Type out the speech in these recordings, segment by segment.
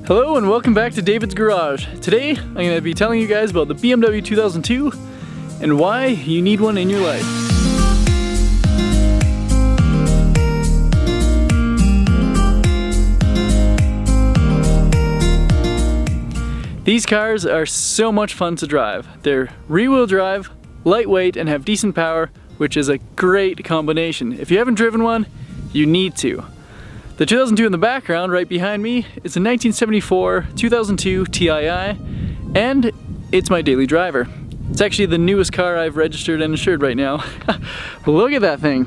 Hello and welcome back to David's Garage. Today I'm going to be telling you guys about the BMW 2002 and why you need one in your life. These cars are so much fun to drive. They're rear-wheel drive, lightweight, and have decent power, which is a great combination. If you haven't driven one, you need to. The 2002 in the background right behind me is a 1974 2002 TII, and it's my daily driver. It's actually the newest car I've registered and insured right now. Look at that thing.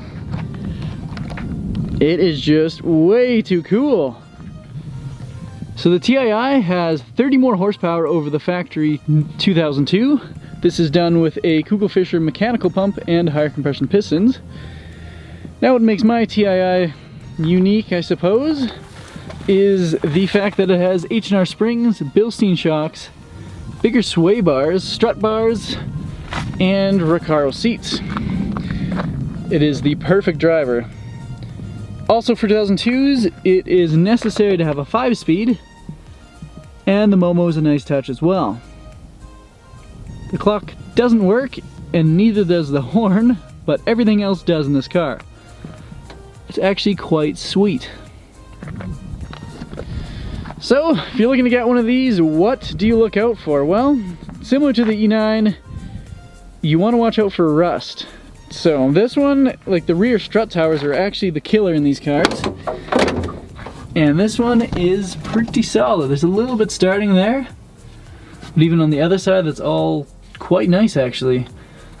It is just way too cool. So the TII has 30 more horsepower over the factory 2002. This is done with a Kugelfischer mechanical pump and higher compression pistons. Now what makes my TII unique, I suppose, is the fact that it has H&R springs, Bilstein shocks, bigger sway bars, strut bars, and Recaro seats. It is the perfect driver. Also for 2002s, it is necessary to have a 5-speed, and the Momo is a nice touch as well. The clock doesn't work, and neither does the horn, but everything else does in this car. It's actually quite sweet. So, if you're looking to get one of these, what do you look out for? Well, similar to the E9, you want to watch out for rust. So this one, like the rear strut towers, are actually the killer in these cars. And this one is pretty solid. There's a little bit starting there, but even on the other side, that's all quite nice actually.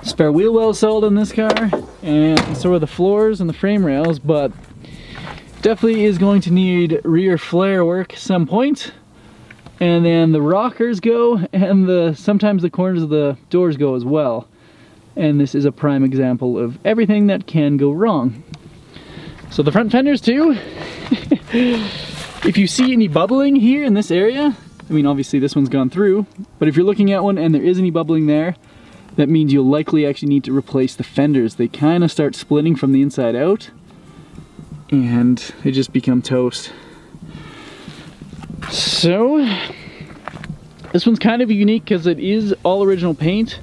Spare wheel well solid in this car, and so are the floors and the frame rails, but definitely is going to need rear flare work some point. And then the rockers go, and sometimes the corners of the doors go as well. And this is a prime example of everything that can go wrong. So the front fenders too. If you see any bubbling here in this area, I mean obviously this one's gone through, but if you're looking at one and there is any bubbling there, that means you'll likely actually need to replace the fenders. They kind of start splitting from the inside out, and they just become toast. So this one's kind of unique because it is all original paint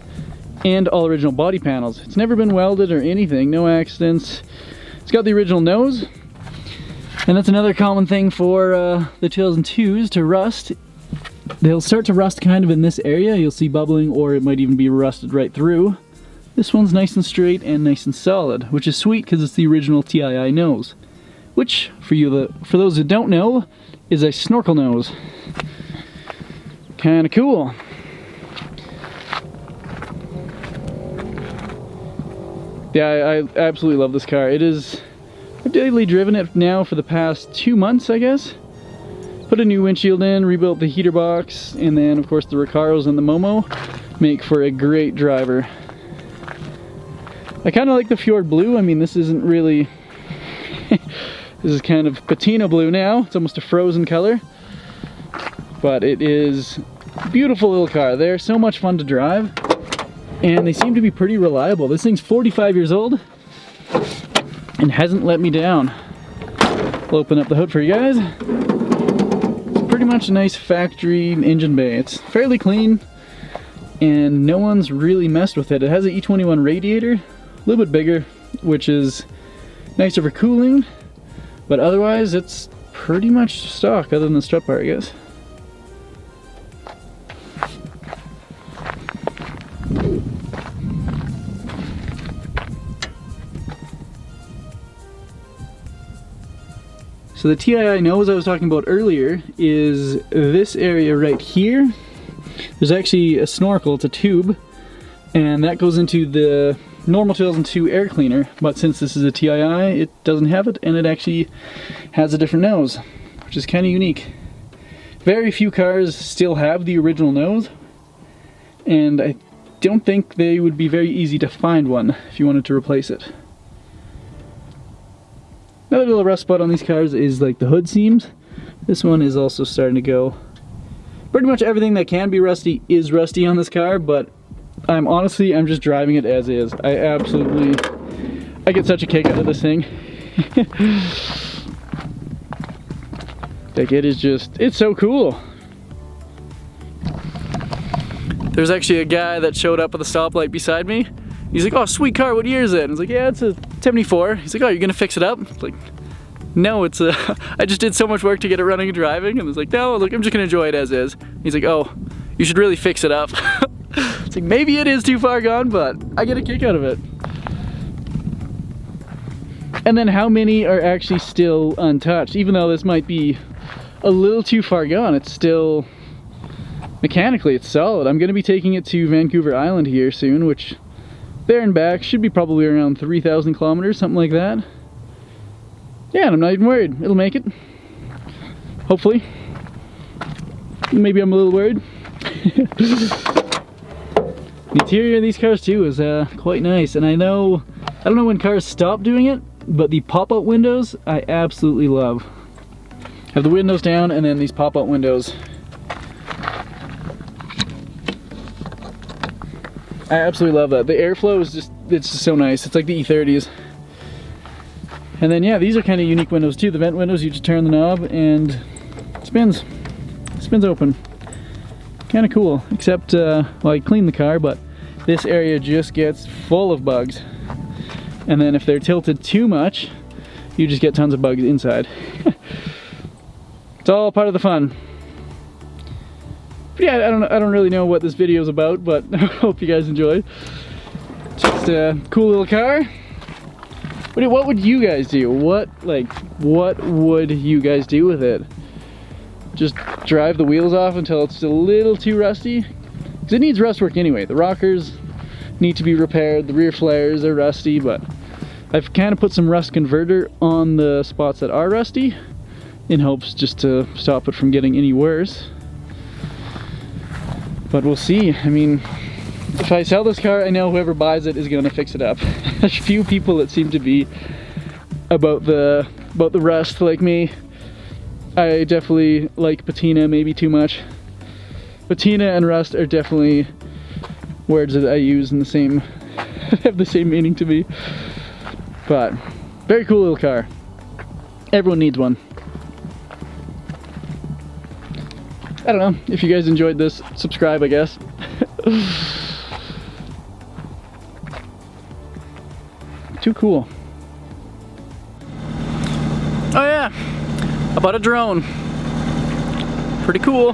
and all original body panels. It's never been welded or anything, no accidents. It's got the original nose, and that's another common thing for the 2002s to rust. They'll start to rust kind of in this area. You'll see bubbling, or it might even be rusted right through. This one's nice and straight and nice and solid, which is sweet because it's the original TII nose, which for those who don't know is a snorkel nose. Kind of cool. Yeah, I absolutely love this car. I've daily driven it now for the past 2 months, I guess. Put a new windshield in, rebuilt the heater box, and then of course the Recaros and the Momo make for a great driver. I kind of like the Fjord blue. I mean, this isn't really this is kind of patina blue now. It's almost a frozen color, but it is a beautiful little car. They're so much fun to drive, and they seem to be pretty reliable. This thing's 45 years old and hasn't let me down. I'll open up the hood for you guys. Pretty much a nice factory engine bay. It's fairly clean and no one's really messed with it. It has an E21 radiator, a little bit bigger, which is nicer for cooling, but otherwise it's pretty much stock other than the strut bar, I guess. So the TII nose I was talking about earlier is this area right here. There's actually a snorkel, it's a tube, and that goes into the normal 2002 air cleaner, but since this is a TII, it doesn't have it, and it actually has a different nose, which is kind of unique. Very few cars still have the original nose, and I don't think they would be very easy to find one if you wanted to replace it. Another little rust spot on these cars is like the hood seams. This one is also starting to go. Pretty much everything that can be rusty is rusty on this car, but I'm just driving it as is. I get such a kick out of this thing. Like, it is just, it's so cool. There's actually a guy that showed up at the stoplight beside me. He's like, oh, sweet car, what year is it? And I was like, yeah, it's a 74. He's like, oh, you're gonna fix it up? It's like, no, it's a, I just did so much work to get it running and driving. And I was like, no, look, I'm just gonna enjoy it as is. He's like, oh, you should really fix it up. It's like, maybe it is too far gone, but I get a kick out of it. And then how many are actually still untouched? Even though this might be a little too far gone, it's still, mechanically it's solid. I'm gonna be taking it to Vancouver Island here soon, which there and back should be probably around 3,000 kilometers, something like that. Yeah, and I'm not even worried. It'll make it. Hopefully. Maybe I'm a little worried. The interior of these cars too is quite nice, and I don't know when cars stop doing it, but the pop-out windows I absolutely love. Have the windows down and then these pop-out windows. I absolutely love that. The airflow is just, it's just so nice. It's like the E30s. And then yeah, these are kind of unique windows too. The vent windows, you just turn the knob and it spins. It spins open. Kind of cool, except, well, I cleaned the car, but this area just gets full of bugs. And then if they're tilted too much, you just get tons of bugs inside. It's all part of the fun. But yeah, I don't really know what this video is about, but I hope you guys enjoyed. Just a cool little car. What would you guys do? What would you guys do with it? Just drive the wheels off until it's a little too rusty? Because it needs rust work anyway. The rockers need to be repaired, the rear flares are rusty, but I've kind of put some rust converter on the spots that are rusty in hopes just to stop it from getting any worse. But we'll see. I mean, if I sell this car, I know whoever buys it is gonna fix it up. There's a few people that seem to be about the rust like me. I definitely like patina maybe too much. Patina and rust are definitely words that I use in the same, have the same meaning to me. But very cool little car. Everyone needs one. I don't know, if you guys enjoyed this, subscribe, I guess. Too cool. Oh yeah, I bought a drone. Pretty cool.